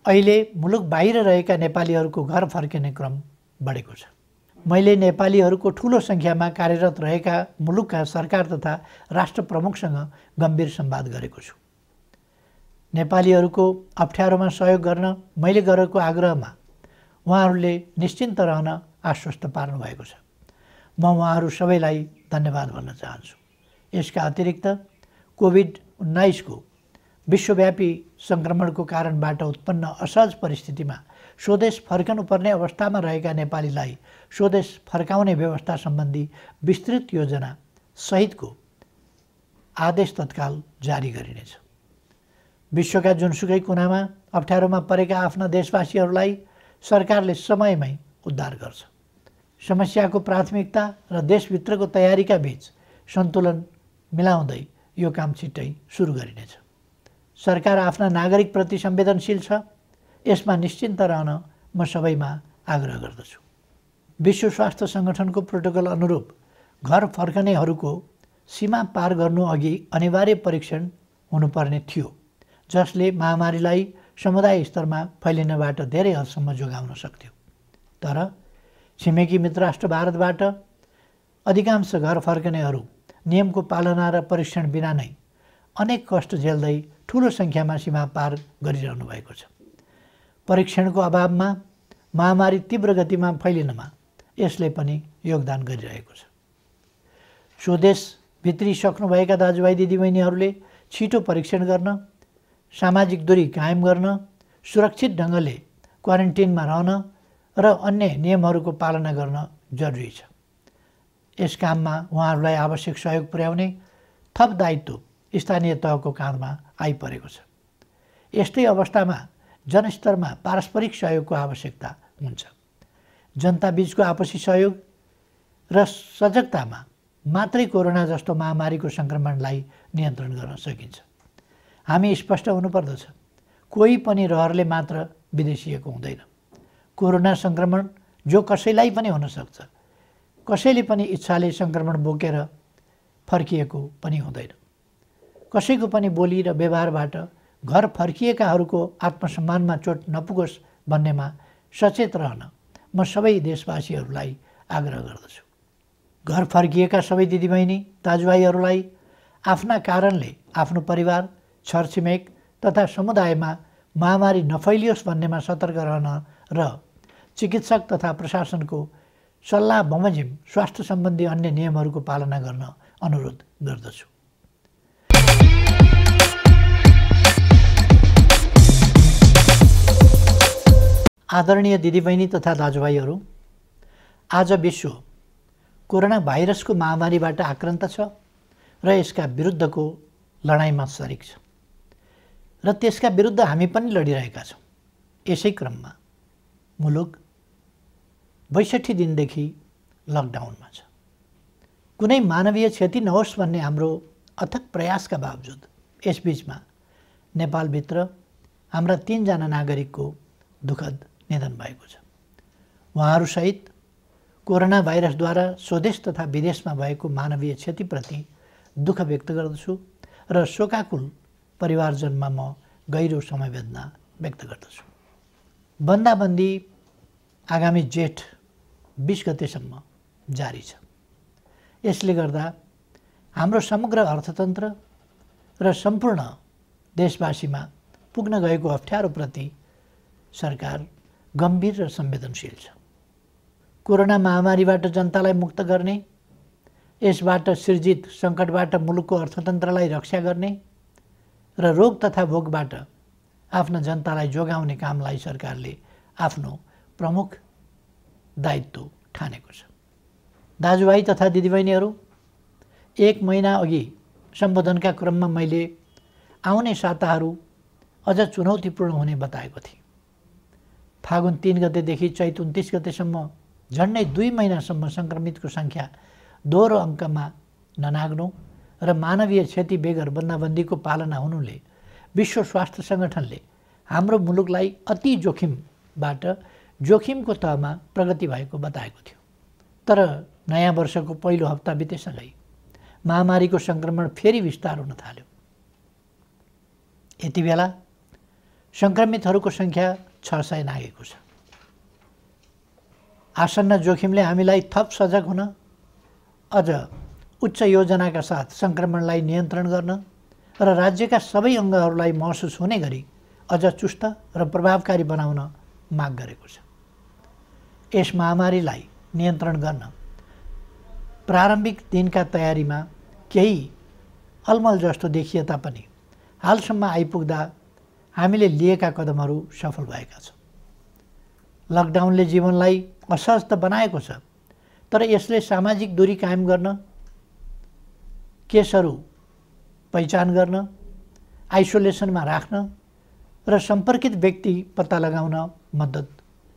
अहिले मुलुक बाहिर रहेका नेपालीहरूको घर फर्किने क्रम बढेको छ। मैले नेपालीहरूको ठूलो संख्यामा कार्यरत रहेका मुलुकका सरकार तथा राष्ट्र प्रमुखसँग गम्भीर संवाद गरेको छु। नेपालीहरूको अप्ठ्यारोमा सहयोग गर्न मैले गरेको आग्रहमा उहाँहरूले निश्चिन्त रहन आश्वस्त पार्नु भएको छ। म उहाँहरू सबैलाई धन्यवाद भन्न चाहन्छु। यसका अतिरिक्त कोभिड-19 को विश्वव्यापी संक्रमणको कारणबाट उत्पन्न असहज परिस्थितिमा स्वदेश फर्कनुपर्ने अवस्थामा रहेका नेपालीलाई स्वदेश फर्काउने व्यवस्था सम्बन्धी विस्तृत योजना सहितको आदेश तत्काल जारी गरिनेछ। विश्वका जुनसुकै कुनामा अप्ठ्यारोमा परेका आफ्ना देशवासीहरूलाई सरकारले समयमै उद्धार गर्छ। समस्याको प्राथमिकता र देशभित्रको तयारीका बीच सन्तुलन मिलाउँदै यो काम छिट्टै सुरु गरिनेछ। सरकार आफ्ना नागरिकप्रति संवेदनशील छ, यसमा निश्चिन्त रहन म सबैमा आग्रह गर्दछु। विश्व स्वास्थ्य सङ्गठनको प्रोटोकल अनुरूप घर फर्कनेहरूको सीमा पार गर्नु अघि अनिवार्य परीक्षण हुनुपर्ने थियो, जसले महामारीलाई समुदाय स्तरमा फैलिनबाट धेरै हदसम्म जोगाउन सक्थ्यो। तर छिमेकी मित्र राष्ट्र भारतबाट अधिकांश घर फर्कनेहरू नियमको पालना र परीक्षण बिना नै अनेक कष्ट झेल्दै ठूलो संख्यामा सीमा पार गरिरहनु भएको छ। परीक्षणको अभावमा महामारी तीव्र गतिमा फैलिनमा यसले पनि योगदान गरिरहेको छ। स्वदेश भित्रिसक्नुभएका दाजुभाइ दिदीबहिनीहरूले छिटो परीक्षण गर्न, सामाजिक दूरी कायम गर्न, सुरक्षित ढङ्गले क्वारेन्टिनमा रहन र अन्य नियमहरूको पालना गर्न जरुरी छ। यस काममा उहाँहरूलाई आवश्यक सहयोग पुर्याउने थप दायित्व स्थानीय तहको काँधमा आइपरेको छ। यस्तै अवस्थामा जनस्तरमा पारस्परिक सहयोगको आवश्यकता हुन्छ। जनताबीचको आपसी सहयोग र सजगतामा मात्रै कोरोना जस्तो महामारीको सङ्क्रमणलाई नियन्त्रण गर्न सकिन्छ। हामी स्पष्ट हुनुपर्दछ, कोही पनि रहरले मात्र विदेशिएको हुँदैन। कोरोना सङ्क्रमण जो कसैलाई पनि हुन सक्छ, कसैले पनि इच्छाले सङ्क्रमण बोकेर फर्किएको पनि हुँदैन। कसैको पनि बोली र व्यवहारबाट घर फर्किएकाहरूको आत्मसम्मानमा चोट नपुगोस् भन्नेमा सचेत रहन म सबै देशवासीहरूलाई आग्रह गर्दछु। घर फर्किएका सबै दिदीबहिनी दाजुभाइहरूलाई आफ्ना कारणले आफ्नो परिवार, छरछिमेक तथा समुदायमा महामारी नफैलियोस् भन्नेमा सतर्क रहन र चिकित्सक तथा प्रशासनको सल्लाह बमोजिम स्वास्थ्य सम्बन्धी अन्य नियमहरूको पालना गर्न अनुरोध गर्दछु। आदरणीय दिदीबहिनी तथा दाजुभाइहरू, आज विश्व कोरोना भाइरसको महामारीबाट आक्रान्त छ र यसका विरुद्धको लडाइँमा सरिक छ र त्यसका विरुद्ध हामी पनि लडिरहेका छौँ। यसै क्रममा मुलुक 62 दिनदेखि लकडाउनमा छ। कुनै मानवीय क्षति नहोस् भन्ने हाम्रो अथक प्रयासका बावजुद यसबीचमा नेपालभित्र हाम्रा 3 जना नागरिकको दुःखद निधन भएको छ। उहाँहरूसहित कोरोना भाइरसद्वारा स्वदेश तथा विदेशमा भएको मानवीय क्षतिप्रति दुःख व्यक्त गर्दछु र शोकाकुल परिवारजनमा म गहिरो समवेदना व्यक्त गर्दछु। बन्दाबन्दी आगामी जेठ 20 गतेसम्म जारी छ। यसले गर्दा हाम्रो समग्र अर्थतन्त्र र सम्पूर्ण देशवासीमा पुग्न गएको अप्ठ्यारोप्रति सरकार गम्भीर र संवेदनशील छ। कोरोना महामारीबाट जनतालाई मुक्त गर्ने, यसबाट सिर्जित सङ्कटबाट मुलुकको अर्थतन्त्रलाई रक्षा गर्ने र रोग तथा भोगबाट आफ्ना जनतालाई जोगाउने कामलाई सरकारले आफ्नो प्रमुख दायित्व ठानेको छ। दाजुभाइ तथा दिदीबहिनीहरू, 1 महिना अघि सम्बोधनका क्रममा मैले आउने साताहरू अझ चुनौतीपूर्ण हुने बताएको थिएँ। फागुन 3 गतेदेखि चैत 29 गतेसम्म झन्डै 2 महिनासम्म सङ्क्रमितको सङ्ख्या दोहोरो अङ्कमा ननाग्नु र मानवीय क्षति बेगर बन्दाबन्दीको पालना हुनुले विश्व स्वास्थ्य सङ्गठनले हाम्रो मुलुकलाई अति जोखिमको तहमा प्रगति भएको बताएको थियो। तर नयाँ वर्षको पहिलो हप्ता बितेसँगै महामारीको सङ्क्रमण फेरि विस्तार हुन थाल्यो। यति बेला सङ्क्रमितहरूको सङ्ख्या 600 नागेको छ। आसन्न जोखिमले हामीलाई थप सजग हुन, अझ उच्च योजनाका साथ सङ्क्रमणलाई नियन्त्रण गर्न र राज्यका सबै अङ्गहरूलाई महसुस हुने गरी अझ चुस्त र प्रभावकारी बनाउन माग गरेको छ। यस महामारीलाई नियन्त्रण गर्न प्रारम्भिक दिनका तयारीमा केही अलमल जस्तो देखिए तापनि हालसम्म आइपुग्दा हामीले लिएका कदमहरू सफल भएका छन्। लकडाउनले जीवनलाई असहज त बनाएको छ, तर यसले सामाजिक दूरी कायम गर्न, केसहरू पहिचान गर्न, आइसोलेसनमा राख्न र सम्पर्कित व्यक्ति पत्ता लगाउन मद्दत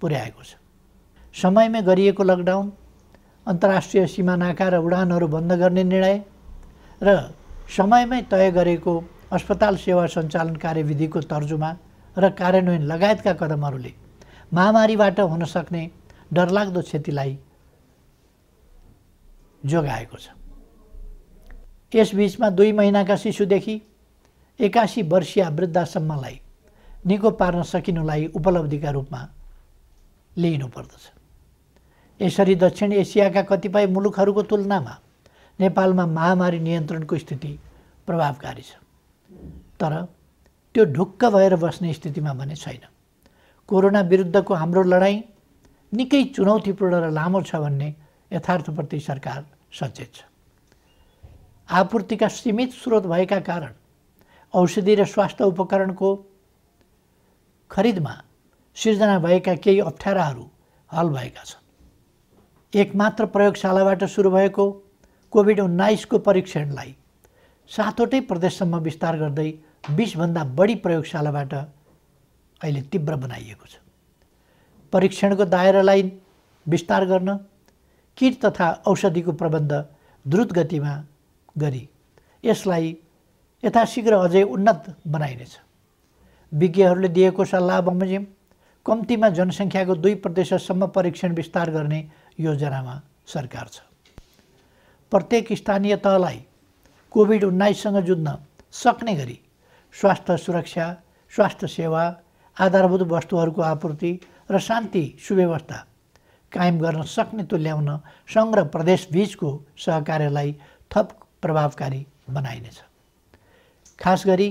पुर्याएको छ। समयमै गरिएको लकडाउन, अन्तर्राष्ट्रिय सीमा नाका र उडानहरू बन्द गर्ने निर्णय र समयमै तय गरेको अस्पताल सेवा सञ्चालन कार्यविधिको तर्जुमा र कार्यान्वयन लगायतका कदमहरूले महामारीबाट हुन सक्ने डरलाग्दो क्षतिलाई जोगाएको छ। यसबीचमा 2 महिनाका शिशुदेखि 81 वर्षीय वृद्धासम्मलाई निको पार्न सकिनुलाई उपलब्धिका रूपमा लिइनुपर्दछ। यसरी दक्षिण एसियाका कतिपय मुलुकहरूको तुलनामा नेपालमा महामारी नियन्त्रणको स्थिति प्रभावकारी छ, तर त्यो ढुक्क भएर बस्ने स्थितिमा भने छैन। कोरोना विरुद्धको हाम्रो लडाईँ निकै चुनौतीपूर्ण र लामो छ भन्ने यथार्थप्रति सरकार सचेत छ। आपूर्तिका सीमित स्रोत भएका कारण औषधि र स्वास्थ्य उपकरणको खरिदमा सिर्जना भएका केही अप्ठ्याराहरू हल भएका छन्। एकमात्र प्रयोगशालाबाट सुरु भएको कोभिड-19 को परीक्षणलाई 7वटै प्रदेशसम्म विस्तार गर्दै 20 भन्दा बढी प्रयोगशालाबाट अहिले तीव्र बनाइएको छ। परीक्षणको दायरालाई विस्तार गर्न किट तथा औषधिको प्रबन्ध द्रुत गतिमा गरी यसलाई यथाशीघ्र अझै उन्नत बनाइनेछ। विज्ञहरूले दिएको सल्लाह बमोजिम कम्तीमा जनसङ्ख्याको 2% परीक्षण विस्तार गर्ने योजनामा सरकार छ। प्रत्येक स्थानीय तहलाई कोभिड-19सँग जुझ्न सक्ने गरी स्वास्थ्य सुरक्षा, स्वास्थ्य सेवा, आधारभूत वस्तुहरूको आपूर्ति र शान्ति सुव्यवस्था कायम गर्न सक्ने तुल्याउन सङ्घ र प्रदेशबीचको सहकार्यलाई थप प्रभावकारी बनाइनेछ। खास गरी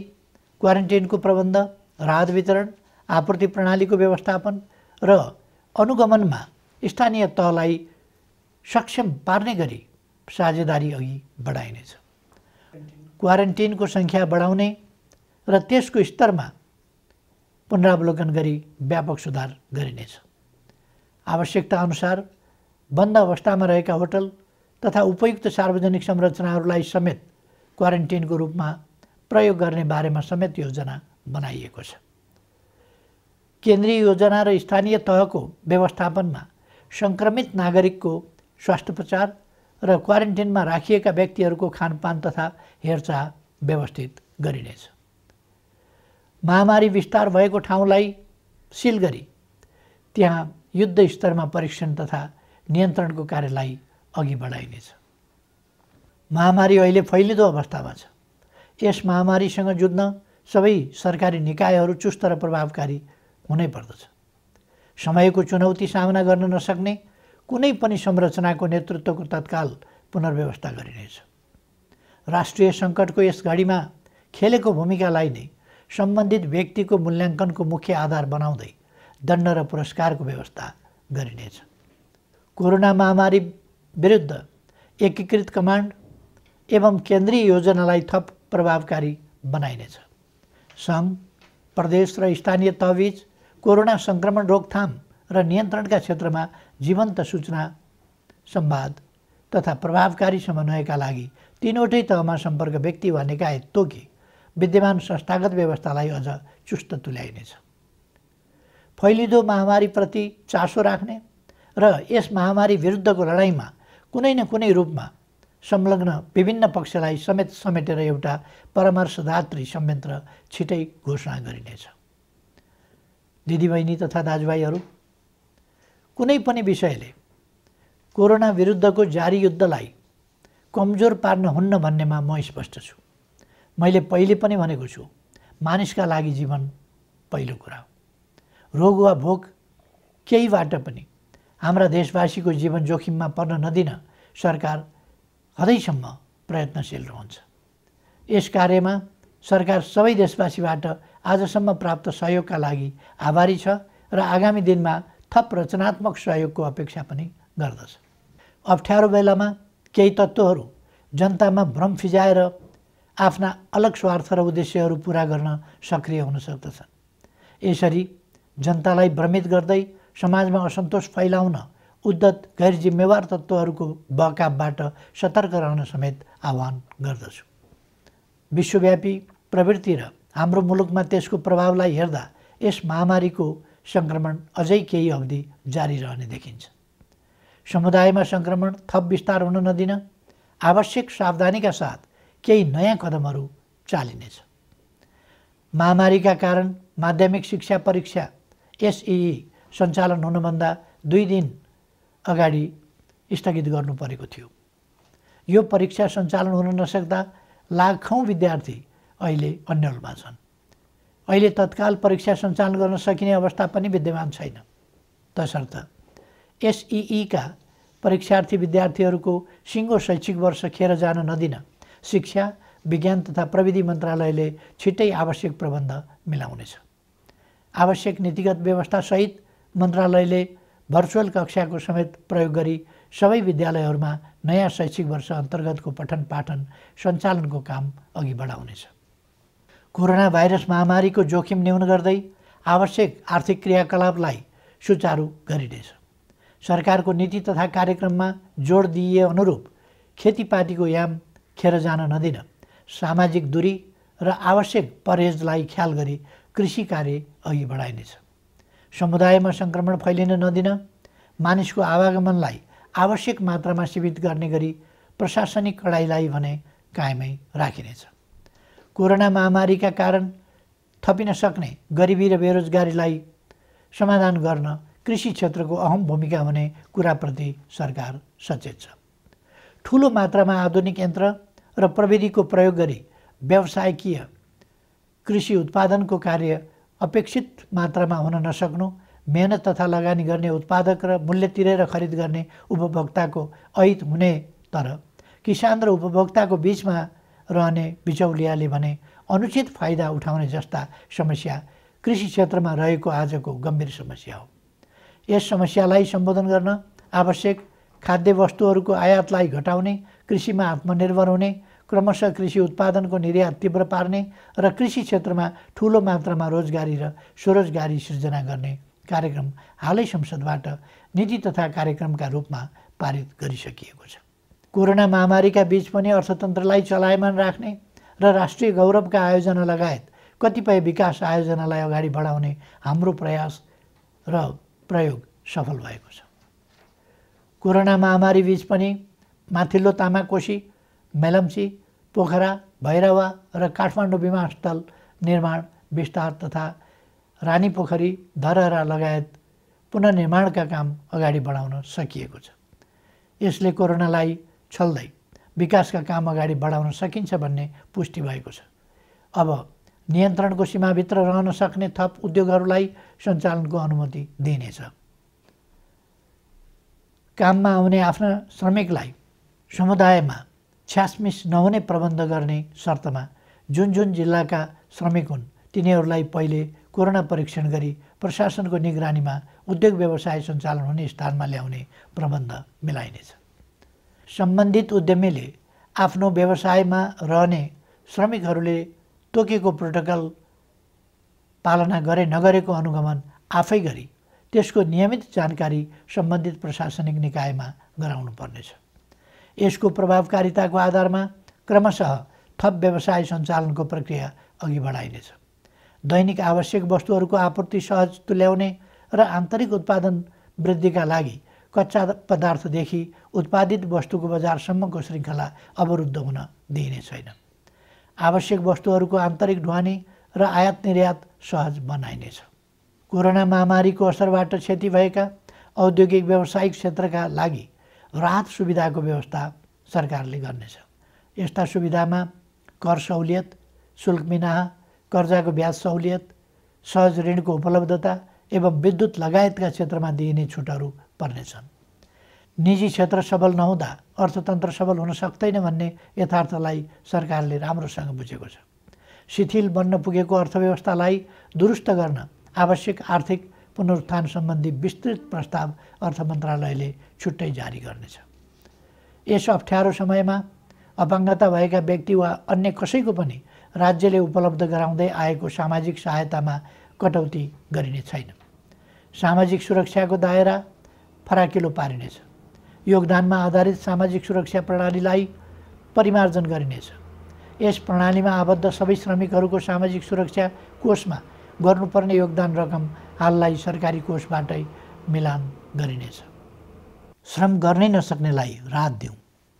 क्वारेन्टाइनको प्रबन्ध, राहत वितरण, आपूर्ति प्रणालीको व्यवस्थापन र अनुगमनमा स्थानीय तहलाई सक्षम पार्ने गरी साझेदारी अघि बढाइनेछ। क्वारेन्टाइनको सङ्ख्या बढाउने र त्यसको स्तरमा पुनरावलोकन गरी व्यापक सुधार गरिनेछ। आवश्यकता अनुसार बन्द अवस्थामा रहेका होटल तथा उपयुक्त सार्वजनिक संरचनाहरूलाई समेत क्वारेन्टाइनको रूपमा प्रयोग गर्ने बारेमा समेत योजना बनाइएको छ। केन्द्रीय योजना र स्थानीय तहको व्यवस्थापनमा सङ्क्रमित नागरिकको स्वास्थ्योपचार र क्वारेन्टाइनमा राखिएका व्यक्तिहरूको खानपान तथा हेरचाह व्यवस्थित गरिनेछ। महामारी विस्तार भएको ठाउँलाई सिल गरी त्यहाँ युद्ध स्तरमा परीक्षण तथा नियन्त्रणको कार्यलाई अघि बढाइनेछ। महामारी अहिले फैलिँदो अवस्थामा छ। यस महामारीसँग जुझ्न सबै सरकारी निकायहरू चुस्त र प्रभावकारी हुनै पर्दछ। समयको चुनौती सामना गर्न नसक्ने कुनै पनि संरचनाको नेतृत्वको तत्काल पुनर्व्यवस्था गरिनेछ। राष्ट्रिय सङ्कटको यस घडीमा खेलेको भूमिकालाई नै सम्बन्धित व्यक्तिको मूल्याङ्कनको मुख्य आधार बनाउँदै दण्ड र पुरस्कारको व्यवस्था गरिनेछ। कोरोना महामारी विरुद्ध एकीकृत कमान्ड एवं केन्द्रीय योजनालाई थप प्रभावकारी बनाइनेछ। सङ्घ, प्रदेश र स्थानीय तहबीच कोरोना सङ्क्रमण रोकथाम र नियन्त्रणका क्षेत्रमा जीवन्त सूचना, संवाद तथा प्रभावकारी समन्वयका लागि 3वटै तहमा सम्पर्क व्यक्ति वा निकाय तोकी विद्यमान संस्थागत व्यवस्थालाई अझ चुस्त तुल्याइनेछ। फैलिँदो महामारीप्रति चासो राख्ने र यस महामारी विरुद्धको लडाइँमा कुनै न कुनै रूपमा संलग्न विभिन्न पक्षलाई समेटेर एउटा परामर्शदात्री संयन्त्र छिटै घोषणा गरिनेछ। दिदीबहिनी तथा दाजुभाइहरू, कुनै पनि विषयले कोरोना विरुद्धको जारी युद्धलाई कमजोर पार्न हुन्न भन्नेमा म स्पष्ट छु। मैले पहिले पनि भनेको छु, मानिसका लागि जीवन पहिलो कुरा हो। रोग वा भोक केहीबाट पनि हाम्रा देशवासीको जीवन जोखिममा पर्न नदिन सरकार हदैसम्म प्रयत्नशील रहन्छ। यस कार्यमा सरकार सबै देशवासीबाट आजसम्म प्राप्त सहयोगका लागि आभारी छ र आगामी दिनमा थप रचनात्मक सहयोगको अपेक्षा पनि गर्दछ। अप्ठ्यारो बेलामा केही तत्त्वहरू जनतामा भ्रम फिजाएर आफ्ना अलग स्वार्थ र उद्देश्यहरू पुरा गर्न सक्रिय हुन सक्दछन्। यसरी जनतालाई भ्रमित गर्दै समाजमा असन्तोष फैलाउन उद्धत गैर जिम्मेवार तत्त्वहरूको बहकावबाट सतर्क रहन समेत आह्वान गर्दछु। विश्वव्यापी प्रवृत्ति र हाम्रो मुलुकमा त्यसको प्रभावलाई हेर्दा यस महामारीको सङ्क्रमण अझै केही अवधि जारी रहने देखिन्छ। समुदायमा सङ्क्रमण थप विस्तार हुन नदिन आवश्यक सावधानीका साथ केही नयाँ कदमहरू चालिनेछ। महामारीका कारण माध्यमिक शिक्षा परीक्षा एसईई सञ्चालन हुनुभन्दा 2 दिन अगाडि स्थगित गर्नु परेको थियो। यो परीक्षा सञ्चालन हुन नसक्दा लाखौँ विद्यार्थी अहिले अन्यलमा छन्। अहिले तत्काल परीक्षा सञ्चालन गर्न सकिने अवस्था पनि विद्यमान छैन। तसर्थ एसईईका परीक्षार्थी विद्यार्थीहरूको सिङ्गो शैक्षिक वर्ष खेर जान नदिन शिक्षा, विज्ञान तथा प्रविधि मन्त्रालयले छिट्टै आवश्यक प्रबन्ध मिलाउनेछ। आवश्यक नीतिगत व्यवस्थासहित मन्त्रालयले भर्चुअल कक्षाको समेत प्रयोग गरी सबै विद्यालयहरूमा नयाँ शैक्षिक वर्ष अन्तर्गतको पठन पाठन सञ्चालनको काम अघि बढाउनेछ। कोरोना भाइरस महामारीको जोखिम न्यून गर्दै आवश्यक आर्थिक क्रियाकलापलाई सुचारू गरिनेछ। सरकारको नीति तथा कार्यक्रममा जोड दिइए अनुरूप खेतीपातीको याम खेर जान नदिन सामाजिक दूरी र आवश्यक परहेजलाई ख्याल गरी कृषि कार्य अघि बढाइनेछ। समुदायमा सङ्क्रमण फैलिन नदिन मानिसको आवागमनलाई आवश्यक मात्रामा सीमित गर्ने गरी प्रशासनिक कडाइलाई भने कायमै राखिनेछ। कोरोना महामारीका कारण थपिन सक्ने गरिबी र बेरोजगारीलाई समाधान गर्न कृषि क्षेत्रको अहम भूमिका हुने कुराप्रति सरकार सचेत छ। ठुलो मात्रामा आधुनिक यन्त्र र प्रविधिको प्रयोग गरी व्यावसायिकीय कृषि उत्पादनको कार्य अपेक्षित मात्रामा हुन नसक्नु, मेहनत तथा लगानी गर्ने उत्पादक र मूल्य तिरेर खरिद गर्ने उपभोक्ताको अहित हुने, तर किसान र उपभोक्ताको बीचमा रहने बिचौलियाले भने अनुचित फाइदा उठाउने जस्ता समस्या कृषि क्षेत्रमा रहेको आजको गम्भीर समस्या हो। यस समस्यालाई सम्बोधन गर्न आवश्यक खाद्य वस्तुहरूको आयातलाई घटाउने, कृषिमा आत्मनिर्भर हुने, क्रमशः कृषि उत्पादनको निर्यात तीव्र पार्ने र कृषि क्षेत्रमा ठुलो मात्रामा रोजगारी र स्वरोजगारी सृजना गर्ने कार्यक्रम हालै संसदबाट नीति तथा कार्यक्रमका रूपमा पारित गरिसकिएको छ। कोरोना महामारीका बीच पनि अर्थतन्त्रलाई चलायमान राख्ने र राष्ट्रिय गौरवका आयोजना लगायत कतिपय विकास आयोजनालाई अगाडि बढाउने हाम्रो प्रयास र प्रयोग सफल भएको छ। कोरोना महामारी बीच पनि माथिल्लो तामाकोशी, मेलम्ची, पोखरा, भैरवा र काठमाडौँ विमानस्थल निर्माण विस्तार तथा रानीपोखरी, धरहरा लगायत पुनर्निर्माणका काम अगाडि बढाउन सकिएको छ। यसले कोरोनालाई छल्दै विकासका काम अगाडि बढाउन सकिन्छ भन्ने पुष्टि भएको छ। अब नियन्त्रणको सीमाभित्र रहन सक्ने थप उद्योगहरूलाई सञ्चालनको अनुमति दिइनेछ। काममा आउने आफ्ना श्रमिकलाई समुदायमा छ्यासमिस नहुने प्रबन्ध गर्ने शर्तमा जुन जुन जिल्लाका श्रमिक हुन् तिनीहरूलाई पहिले कोरोना परीक्षण गरी प्रशासनको निगरानीमा उद्योग व्यवसाय सञ्चालन हुने स्थानमा ल्याउने प्रबन्ध मिलाइनेछ। सम्बन्धित उद्यमीले आफ्नो व्यवसायमा रहने श्रमिकहरूले तोकेको प्रोटोकल पालना गरे नगरेको अनुगमन आफै गरी त्यसको नियमित जानकारी सम्बन्धित प्रशासनिक निकायमा गराउनु पर्नेछ। यसको प्रभावकारिताको आधारमा क्रमशः थप व्यवसाय सञ्चालनको प्रक्रिया अघि बढाइनेछ। दैनिक आवश्यक वस्तुहरूको आपूर्ति सहज तुल्याउने र आन्तरिक उत्पादन वृद्धिका लागि कच्चा पदार्थदेखि उत्पादित वस्तुको बजारसम्मको श्रृङ्खला अवरुद्ध हुन दिइने छैन। आवश्यक वस्तुहरूको आन्तरिक ढुवानी र आयात निर्यात सहज बनाइनेछ। कोरोना महामारीको असरबाट क्षति भएका औद्योगिक व्यावसायिक क्षेत्रका लागि राहत सुविधाको व्यवस्था सरकारले गर्नेछ। यस्ता सुविधामा कर सहुलियत, शुल्क मिनाहा, कर्जाको ब्याज सहुलियत, सहज ऋणको उपलब्धता एवं विद्युत लगायतका क्षेत्रमा दिइने छुटहरू पर्नेछन्। निजी क्षेत्र सबल नहुँदा अर्थतन्त्र सबल हुन सक्दैन भन्ने यथार्थलाई सरकारले राम्रोसँग बुझेको छ। शिथिल बन्न पुगेको अर्थव्यवस्थालाई दुरुस्त गर्न आवश्यक आर्थिक पुनरुत्थान सम्बन्धी विस्तृत प्रस्ताव अर्थ मन्त्रालयले छुट्टै जारी गर्नेछ। यस अप्ठ्यारो समयमा अपाङ्गता भएका व्यक्ति वा अन्य कसैको पनि राज्यले उपलब्ध गराउँदै आएको सामाजिक सहायतामा कटौती गरिने छैन। सामाजिक सुरक्षाको दायरा फराकिलो पारिनेछ। योगदानमा आधारित सामाजिक सुरक्षा प्रणालीलाई परिमार्जन गरिनेछ। यस प्रणालीमा आबद्ध सबै श्रमिकहरूको सामाजिक सुरक्षा कोषमा गर्नुपर्ने योगदान रकम हाललाई सरकारी कोषबाटै मिलान गरिनेछ। श्रम गर्नै नसक्नेलाई राहत दिउँ,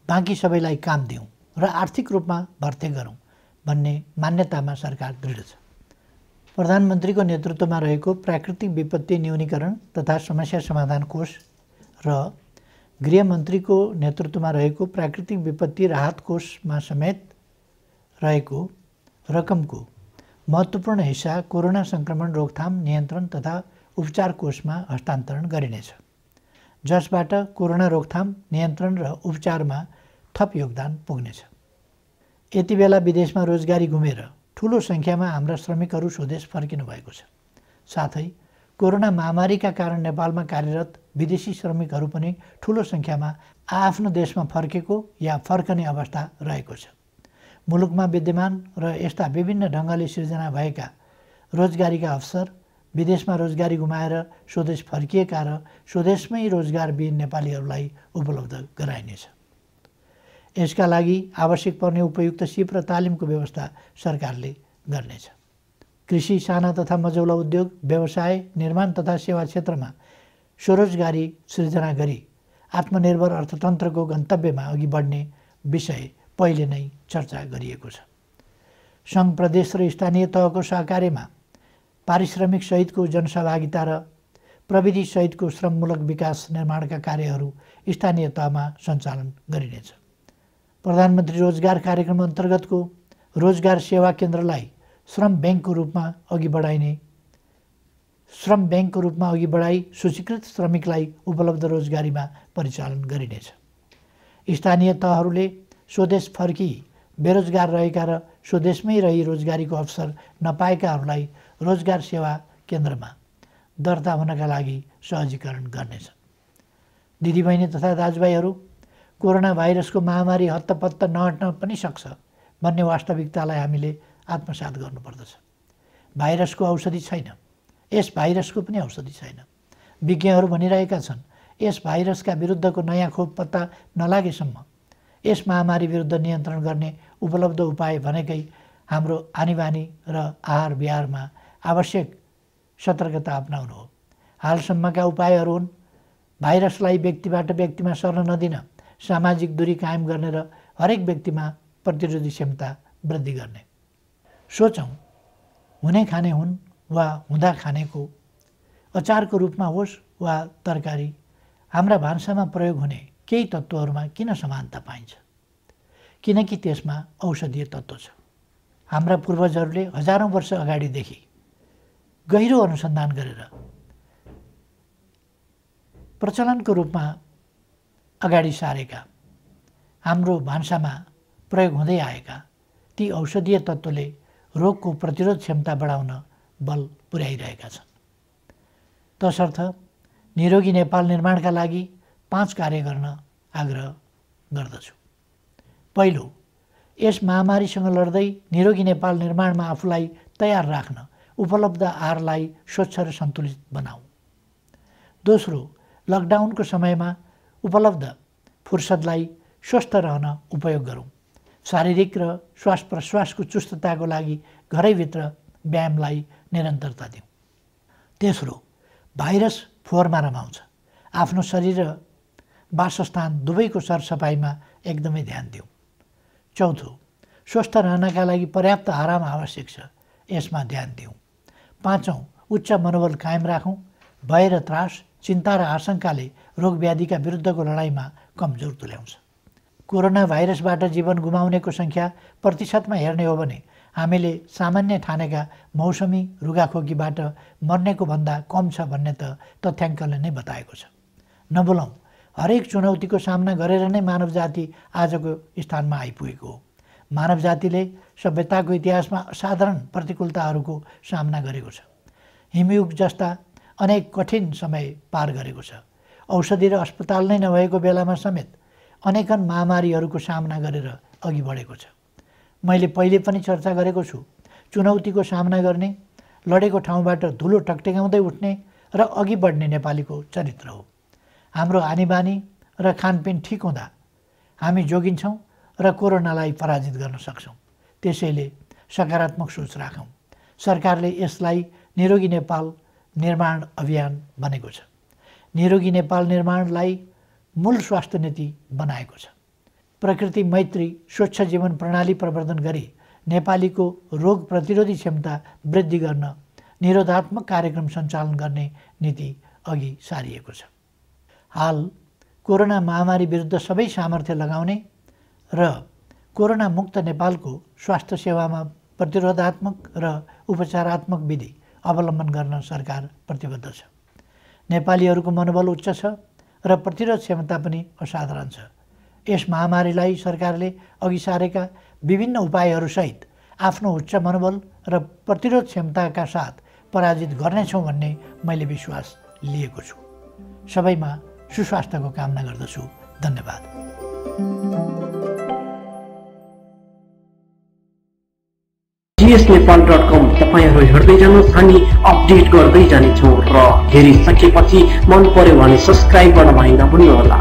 बाँकी सबैलाई काम दिउँ र आर्थिक रूपमा भर्ते गरौँ भन्ने मान्यतामा सरकार दृढ छ। प्रधानमन्त्रीको नेतृत्वमा रहेको प्राकृतिक विपत्ति न्यूनीकरण तथा समस्या समाधान कोष र गृहमन्त्रीको नेतृत्वमा रहेको प्राकृतिक विपत्ति राहत कोषमा समेत रहेको रकमको महत्त्वपूर्ण हिस्सा कोरोना सङ्क्रमण रोकथाम नियन्त्रण तथा उपचार कोषमा हस्तान्तरण गरिनेछ, जसबाट कोरोना रोकथाम नियन्त्रण र उपचारमा थप योगदान पुग्नेछ। यति बेला विदेशमा रोजगारी गुमेर ठुलो सङ्ख्यामा हाम्रा श्रमिकहरू स्वदेश फर्किनु भएको छ। साथै कोरोना महामारीका कारण नेपालमा कार्यरत विदेशी श्रमिकहरू पनि ठुलो सङ्ख्यामा आफ्नो देशमा फर्केको या फर्कने अवस्था रहेको छ। मुलुकमा विद्यमान र यस्ता विभिन्न ढङ्गले सिर्जना भएका रोजगारीका अवसर, विदेशमा रोजगारी गुमाएर स्वदेश फर्किएका र स्वदेशमै रोजगारविहीन नेपालीहरूलाई उपलब्ध गराइनेछ। यसका लागि आवश्यक पर्ने उपयुक्त सिप र तालिमको व्यवस्था सरकारले गर्नेछ। कृषि, साना तथा मझौला उद्योग, व्यवसाय, निर्माण तथा सेवा क्षेत्रमा स्वरोजगारी सृजना गरी आत्मनिर्भर अर्थतन्त्रको गन्तव्यमा अघि बढ्ने विषय पहिले नै चर्चा गरिएको छ। सङ्घ, प्रदेश र स्थानीय तहको सहकार्यमा पारिश्रमिक सहितको जनसहभागिता र प्रविधि सहितको श्रममूलक विकास निर्माणका कार्यहरू स्थानीय तहमा सञ्चालन गरिनेछ। प्रधानमन्त्री रोजगार कार्यक्रम अन्तर्गतको रोजगार सेवा केन्द्रलाई श्रम ब्याङ्कको रूपमा अघि बढाई सूचीकृत श्रमिकलाई उपलब्ध रोजगारीमा परिचालन गरिनेछ। स्थानीय तहहरूले स्वदेश फर्की बेरोजगार रहेका र स्वदेशमै रही रोजगारीको अवसर नपाएकाहरूलाई रोजगार सेवा केन्द्रमा दर्ता हुनका लागि सहजीकरण गर्नेछ। दिदीबहिनी तथा दाजुभाइहरू, कोरोना भाइरसको महामारी हत्तपत्त नहट्न पनि सक्छ भन्ने वास्तविकतालाई हामीले आत्मसात गर्नुपर्दछ। भाइरसको औषधि छैन, यस भाइरसको पनि औषधि छैन। विज्ञहरू भनिरहेका छन्, यस भाइरसका विरुद्धको नयाँ खोप पत्ता नलागेसम्म यस महामारी विरुद्ध नियन्त्रण गर्ने उपलब्ध उपाय भनेकै हाम्रो आनीबानी र आहार विहारमा आवश्यक सतर्कता अपनाउनु हो। हालसम्मका उपायहरू हुन् भाइरसलाई व्यक्तिबाट व्यक्तिमा सर्न नदिन, सामाजिक दूरी कायम गर्ने र हरेक व्यक्तिमा प्रतिरोधी क्षमता वृद्धि गर्ने। सोचौँ, हुने खाने हुन् वा हुँदा खानेको अचारको रूपमा होस् वा तरकारी, हाम्रा भान्सामा प्रयोग हुने केही तत्त्वहरूमा किन समानता पाइन्छ? किनकि त्यसमा औषधीय तत्त्व छ। हाम्रा पूर्वजहरूले हजारौँ वर्ष अगाडिदेखि गहिरो अनुसन्धान गरेर प्रचलनको रूपमा अगाडि सारेका, हाम्रो भान्सामा प्रयोग हुँदै आएका ती औषधीय तत्त्वले रोगको प्रतिरोध क्षमता बढाउन बल पुर्याइरहेका छन्। तसर्थ निरोगी नेपाल निर्माणका लागि 5 कार्य गर्न आग्रह गर्दछु। पहिलो, यस महामारीसँग लड्दै निरोगी नेपाल निर्माणमा आफूलाई तयार राख्न उपलब्ध आहारलाई स्वच्छ र सन्तुलित बनाऊ। दोस्रो, लकडाउनको समयमा उपलब्ध फुर्सदलाई स्वस्थ रहन उपयोग गरौँ। शारीरिक र श्वास प्रश्वासको चुस्तताको लागि घरैभित्र व्यायामलाई निरन्तरता दिउँ। तेस्रो, भाइरस फोहोरमा रमाउँछ। आफ्नो शरीर र वासस्थान दुवैको सरसफाइमा एकदमै ध्यान दिउँ। चौथो, स्वस्थ रहनका लागि पर्याप्त आराम आवश्यक छ, यसमा ध्यान दिउँ। पाँचौँ, उच्च मनोबल कायम राखौँ। भय र त्रास, चिन्ता र आशंकाले रोगव्याधिका विरुद्धको लडाइँमा कमजोर तुल्याउँछ। कोरोना भाइरसबाट जीवन गुमाउनेको सङ्ख्या प्रतिशतमा हेर्ने हो भने हामीले सामान्य ठानेका मौसमी रुगाखोकीबाट मर्नेको भन्दा कम छ भन्ने त तथ्याङ्कले नै बताएको छ। नबोलौँ, हरेक चुनौतीको सामना गरेर नै मानव जाति आजको स्थानमा आइपुगेको हो। मानव जातिले सभ्यताको इतिहासमा असाधारण प्रतिकूलताहरूको सामना गरेको छ। हिमयुग जस्ता अनेक कठिन समय पार गरेको छ। औषधि र अस्पताल नै नभएको बेलामा समेत अनेकन महामारीहरूको सामना गरेर अघि बढेको छ। मैले पहिले पनि चर्चा गरेको छु, चुनौतीको सामना गर्ने, लडेको ठाउँबाट धुलो टकटकाउँदै उठ्ने र अघि बढ्ने नेपालीको चरित्र हो। हाम्रो आनीबानी र खानपिन ठिक हुँदा हामी जोगिन्छौँ र कोरोनालाई पराजित गर्न सक्छौँ। त्यसैले सकारात्मक सोच राखौँ। सरकारले यसलाई निरोगी नेपाल निर्माण अभियान भनेको छ। निरोगी नेपाल निर्माणलाई मूल स्वास्थ्य नीति बनाएको छ। प्रकृति मैत्री स्वच्छ जीवन प्रणाली प्रवर्धन गरी नेपालीको रोग प्रतिरोधी क्षमता वृद्धि गर्न निरोधात्मक कार्यक्रम सञ्चालन गर्ने नीति अघि सारिएको छ। हाल कोरोना महामारी विरुद्ध सबै सामर्थ्य लगाउने र कोरोना मुक्त नेपालको स्वास्थ्य सेवामा प्रतिरोधात्मक र उपचारात्मक विधि अवलम्बन गर्न सरकार प्रतिबद्ध छ। नेपालीहरूको मनोबल उच्च छ र प्रतिरोध क्षमता पनि असाधारण छ। यस महामारीलाई सरकारले अघि सारेका विभिन्न उपायहरूसहित आफ्नो उच्च मनोबल र प्रतिरोध क्षमताका साथ पराजित गर्नेछौँ भन्ने मैले विश्वास लिएको छु। सबैमा सुस्वास्थ्यको कामना गर्दछु। धन्यवाद। gsnepal.com तपाईहरु हेर्दै जानुहोस्, हामी अपडेट गर्दै जानेछौँ र हेरिसकेपछि मन पर्यो भने सब्स्क्राइब गर्न भएन भन्नुहोला।